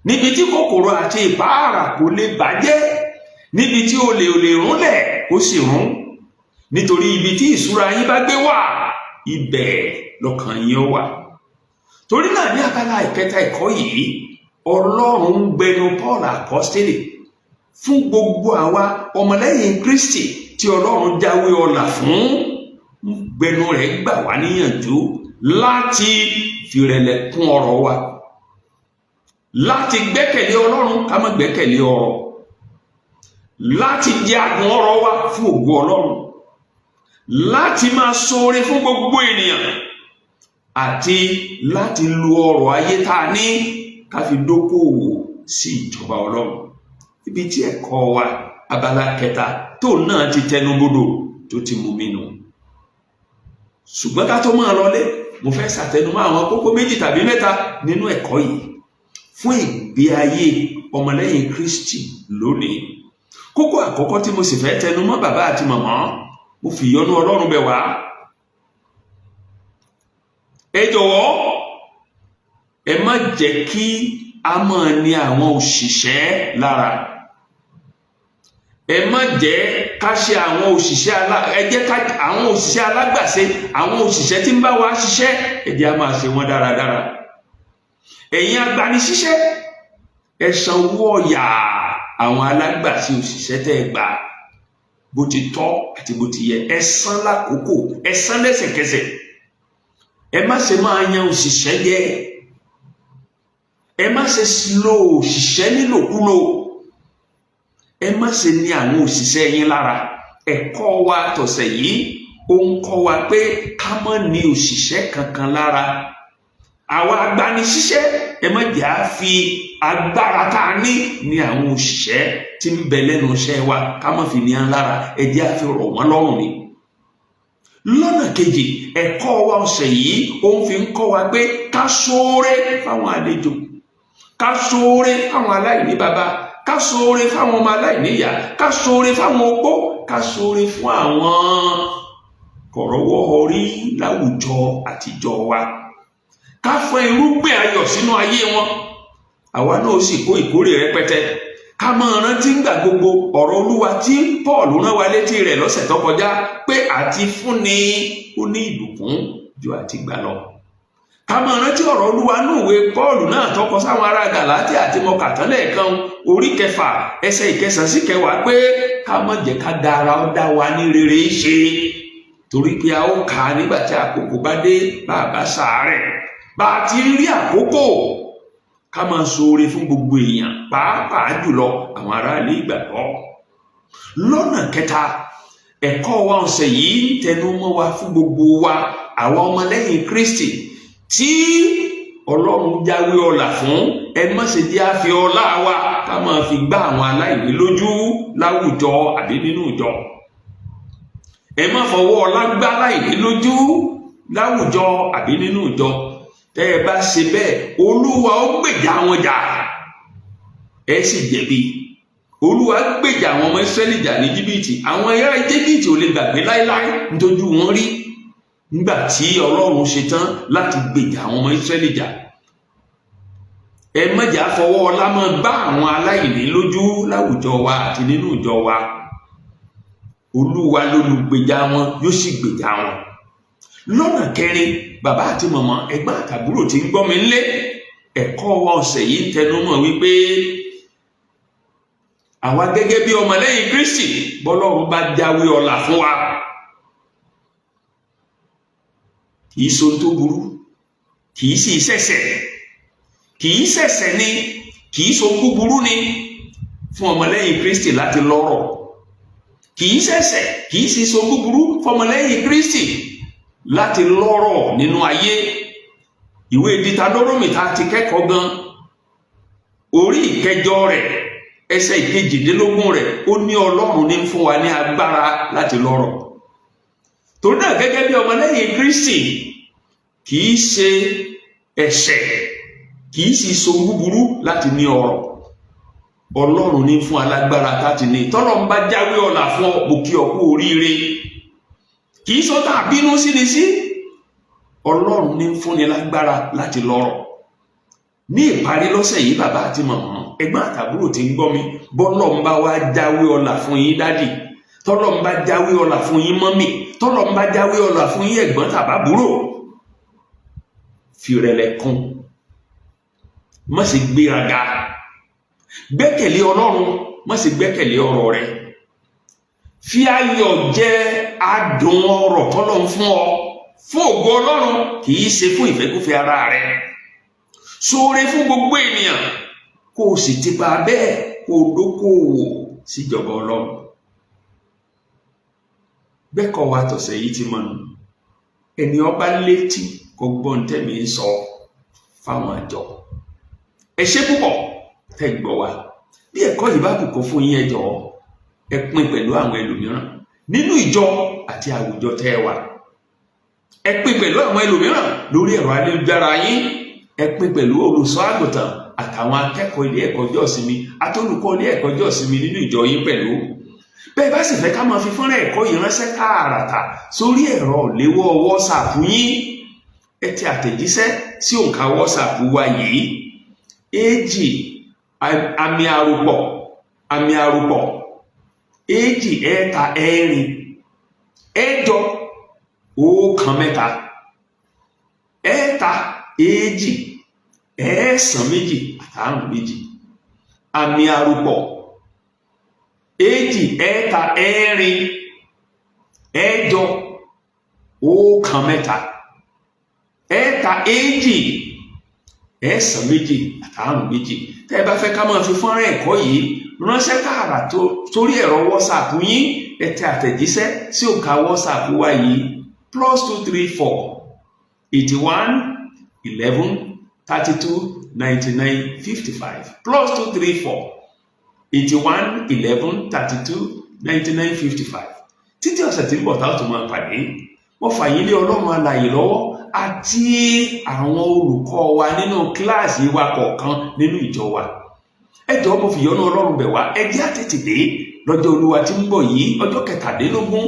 níbi tí kòkòrò àti ìpáàrà kò lè bàjẹ́, níbi tí olè ò lè rúlẹ̀ kó sì rún, nítorí ibi tí ìṣúra yín bá gbé wà, ibẹ̀ lọ́kàn yín ó wà. Torí náà ní abala ìkẹta ẹ̀kọ́ yìí, Ọlọ́run ń gbẹnu Paul apọ́sítélì fún gbogbo àwa ọmọlẹ́yìn Kristi tí Ọlọ́run jáwé ọlà fún, gbẹnu rẹ̀ gbà wá níyànjú láti fìrẹ̀lẹ̀ kún ọrọ̀ wa, láti gbẹ́kẹ̀lé Ọlọ́run ká má gbẹ́kẹ̀lé ọrọ̀, láti jẹ àgùn ọrọ̀ wa fún ògo Ọlọ́run, láti máa ṣoore fún gbogbo ènìyàn, àti láti lo ọrọ̀ ayé tá a ní ká fi dókòwò sí ìjọba Ọlọ́run. Ibi tí ẹ̀kọ́ wa abala kẹta tó náà ti tẹnubodò tó ti mú mi nù. Ṣùgbọ́n ká tó máa lọlé, mo fẹ́ ṣàtẹnumọ́ àwọn kókó 2 tàbí 3 nínú ẹ̀kọ́ yìí fún ìgbé ayé ọmọlẹ́yìn Kristi lónìí. Kókó àkọ́kọ́ tí mo sì fẹ́ tẹnumọ́ bàbá àti màmá, mo fi ìyọ́nú Ọlọ́run bẹ̀ wá. Ẹ jọ̀wọ́, ẹ má jẹ́ kí a máa ní àwọn òṣìṣẹ́ lára. Ẹ má jẹ́ ká ṣe àwọn òṣìṣẹ́ àwọn òṣìṣẹ́ alágbàṣe, àwọn òṣìṣẹ́ tí ń bá wa ṣiṣẹ́, ẹ jẹ́ a máa ṣe wọ́n dáradára. Ẹ̀yin agbanisíṣẹ́, ẹ sanwó ọ̀yà àwọn alágbàṣe òṣìṣẹ́ tẹ́ ẹ gbà bó ti tọ́ àti bó ti yẹ, ẹ san lákòókò, ẹ san lẹ́sẹ̀kẹsẹ̀. Ẹ má ṣe máa yan òṣìṣẹ́ jẹ, ẹ má ṣe lo òṣìṣẹ́ nílòkulò, ẹ má ṣe ní àwọn òṣìṣẹ́ yín lára. Ẹ̀kọ́ wa tọ̀sẹ̀ yìí ó ń kọ́ wa pé ká má ní òṣìṣẹ́ kankan lára. Àwa agbanisíṣẹ́, ẹ má jẹ́ á fi agbára tá a ní àwọn òṣìṣẹ́ tí ń bẹ lẹ́nu iṣẹ́ wa ká má fi ní án lára, ẹ jẹ́ á fi rọ̀ wọ́n lọ́rùn ni. Lọ́nà kejì, ẹ̀kọ́ wa ọ̀sẹ̀ yìí ó ń fi ń kọ́ wa pé ká ṣoore fáwọn àlejò, ká ṣoore fáwọn aláìní bàbá, ká ṣoore fáwọn ọmọ aláìní ìyá, ká ṣoore fáwọn opó, ká ṣoore fún àwọn kọ̀rọ̀wọ́ orí láwùjọ àtijọ́ wa, ká fọ́n irúgbìn ayọ̀ sínú ayé wọn, àwa náà sì kó ìkórè rẹpẹtẹ. Ká máa rántí ńgbà gbogbo ọ̀rọ̀ Olúwa tí Paul rán wa létí rẹ̀ lọ́sẹ̀ tó kọjá pé àti fúnni ó ní ìbùkún ju àti gbà lọ. Ká máa rántí ọ̀rọ̀ Olúwa nínú ìwé Paul náà tó kọ sáwọn ará Gàlátíà àti mo kà tán lẹ́ẹ̀kan orí 6 ẹsẹ̀ 9 sí 10 pé ká má jẹ́ ká dára ó dá wa ní rere ṣe, torí pé a ó kà á nígbà tí àkókò bá dé, bá a bá ṣàárẹ̀. Bá a ti rí àkókò, ká máa ṣoore fún gbogbo èèyàn, pàápàá jùlọ àwọn aráàlú ìgbàgbọ́. Lọ́nà kẹta, ẹ̀kọ́ wa ọ̀sẹ̀ yìí ń tẹnu mọ́ wa fún gbogbo wa àwọn ọmọlẹ́yìn Kristi tí Ọlọ́run jáwé ọlà fún, ẹ má ṣe jẹ́ á fi ọlá wa ká máa fi gbá àwọn aláìní lójú láwùjọ àbí nínú ìjọ. Ẹ má fọwọ́ ọlá gbá aláìní lójú láwùjọ àbí nínú ìjọ. Tẹ́ ẹ bá ṣe bẹ́ẹ̀, Olúwa ó gbèjà wọn jà, ẹ sì jẹ̀bi. Olúwa gbèjà àwọn ọmọ Ísírẹ́lì jà ní Íjíbítì. Àwọn ará Íjíbítì ò lè gbàgbé láéláé nítorí wọ́n rí nígbà tí Ọlọ́run ṣetán láti gbèjà àwọn ọmọ Ísírẹ́lì jà. Ẹ má jà fọwọ́ ọlá máa gbá àwọn aláìní lójú láwùjọ wa àti nínú ìjọ wa. Olúwa lolùgbèjà wọn, yóò sì gbèjà wọn. Lọ́nà kẹrin, bàbá àti màmá, ẹ̀gbọ́n àtàbúrò tí ń gbọ́ mi nílé, ẹ̀kọ́ wa ọ̀sẹ̀ yìí tẹnumọ́ wípé àwa gẹ́gẹ́ bí ọmọlẹ́yìn Kristi, bọ́lọ́run bá jáwé ọlà fún wa, kìí so tó burú, kìí sì ṣẹ̀ṣẹ̀, kìí ṣẹ̀ṣẹ̀ ni, kìí so búburú ni fún ọmọlẹ́yìn Kristi láti lọ́rọ̀. Kìí ṣẹ̀ṣẹ̀, kìí sì so búburú fún ọmọlẹ́yìn Kristi láti lọ́rọ̀ nínú ayé. Ìwé Dítarónómì tá ti kẹ́kọ̀ọ́ gan, orí 9 rẹ̀, ẹsẹ̀ 18 rẹ̀, ó ní Ọlọ́run ní fún wa ní agbára láti lọ́rọ̀. Torí náà gẹ́gẹ́ bí ọmọlẹ́yìn Kristi, kìí ṣe ẹ̀ṣẹ̀, kìí sì so búburú láti ní ọrọ̀. Ọlọ́run ní fún alágbára láti ní. Tọ́lọ́run bá jáwé ọlà fún ọ, mo kí ọ kú oríire. Kìí sọ tá bínú sí ni sí. Ọlọ́run ní fúnni lágbára láti lọ́rọ̀. Ní ìparí lọ́sẹ̀ yìí, bàbá àti màmá, ẹ̀gbọ́n àtàbúrò tí ń gbọ́ mi, bọ́lọ́run bá wá jáwé ọlà fún yín dádì, tọ́lọ́run bá jáwé ọlà fún yín mọ́mì, tọ́lọ́run bá jáwé ọlà fún yín ẹ̀gbọ́n tàbábúrò, fi ìrẹ̀lẹ̀ kún, má ṣe gbéraga, gbẹ́kẹ̀lé Ọlọ́run, má ṣe gbẹ́kẹ̀lé ọ̀rọ̀ rẹ̀. Fi ayọ̀ jẹ adùn ọrọ̀ tọ́lọ́run fún ọ, fún ògo Ọlọ́run, kìí ṣe fún ìfẹ́kúfẹ́ ara rẹ̀. Ṣoore fún gbogbo ènìyàn, kó o sì ti pa bẹ́ẹ̀ kó o dókòwò síjọba Ọlọ́run. Bẹ́ẹ̀kọ́ wa tọ̀sẹ̀ yìí ti mọ̀nà. Ẹni ọba létí kó gbọ́n tẹ́mi ń sọ fáwọn àjọ. Ẹ ṣé púpọ̀ tẹ́ gbọ́ wa. Bí ẹ̀kọ́ yìí bá kù fún yín, ẹ jọ̀ọ́ ẹ pín pẹ̀lú àwọn ẹlòmíràn nínú ìjọ àti àwùjọ tẹ́ wà. Ẹ pín pẹ̀lú àwọn ẹlòmíràn lórí ẹ̀rọ ayélujára yín. Ẹ pín pẹ̀lú olùṣọ́ àgùntàn àtàwọn akẹ́kọ̀ọ́ ilé ẹ̀kọ́ ọjọ́ ìsinmi àtolùkọ́ ilé ẹ̀kọ́ ọjọ́ ìsinmi nínú ìjọ yín pẹ̀lú. Bẹ́ẹ̀ bá sì fẹ́ ká máa fi fọ́nrán ẹ̀kọ́ yìí ránṣẹ́ tààràtà sórí ẹ̀rọ léwọ́ WhatsApp yín, ẹ tẹ àtẹ̀jíṣẹ́ sí òǹkà WhatsApp wa yìí: 2 àmì àròpọ̀ 2 ẹ̀ta 4 ẹ̀jọ 1 mẹ́ta ẹ̀ta 2 ẹ̀sán 2 àtàrùn 2. Àmì àròpọ̀ 2 ẹ̀ta 4 ẹ̀jọ 1 mẹ́ta ẹ̀ta 2 ẹ̀sán 2 àtàrùn 2. Tẹ́ ẹ bá fẹ́ ká máa fi fọ́nrán ẹ̀kọ́ yìí ránṣẹ́ tààrà sórí ẹ̀rọ WhatsApp yín, ẹ tẹ àtẹ̀jíṣẹ́ sí òǹkà WhatsApp wa yìí: +234 81 11 32 99 55 +234 81 11 32 99 55. Títí ọ̀sẹ̀ tí ń bọ̀ táwọn tó máa pàdé, wọ́n fà yín lé Ọlọ́run alààyè lọ́wọ́ àti àwọn olùkọ́ wa nínú kíláàsì wa kọ̀ọ̀kan nínú ìjọ wa. Ẹ jọ̀ọ́ mo fi ìyọ́nú Ọlọ́run bẹ̀ wá, ẹ jẹ́ á tètè dé lọ́jọ́ Olúwa tí ń bọ̀ yìí, ọjọ́ 17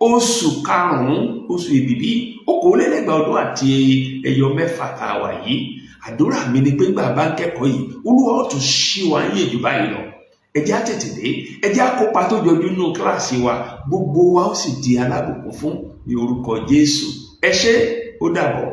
oṣù karùn-ún, oṣù Èbìbí 2024 àti ẹyọ 6 tá a wà yìí. Àdúrà mi ni pé gbà bá ń kẹ́kọ̀ọ́ yìí, Olúwa ó tún ṣí wa yé jù báyìí lọ. Ẹ jẹ́ á tètè dé, ẹ jẹ́ á kópa tó jọjú nínú kíláàsì wa, gbogbo wa ó sì di alábùkún fún ní orúkọ Jésù. Ẹ ṣé, ó dàbọ̀.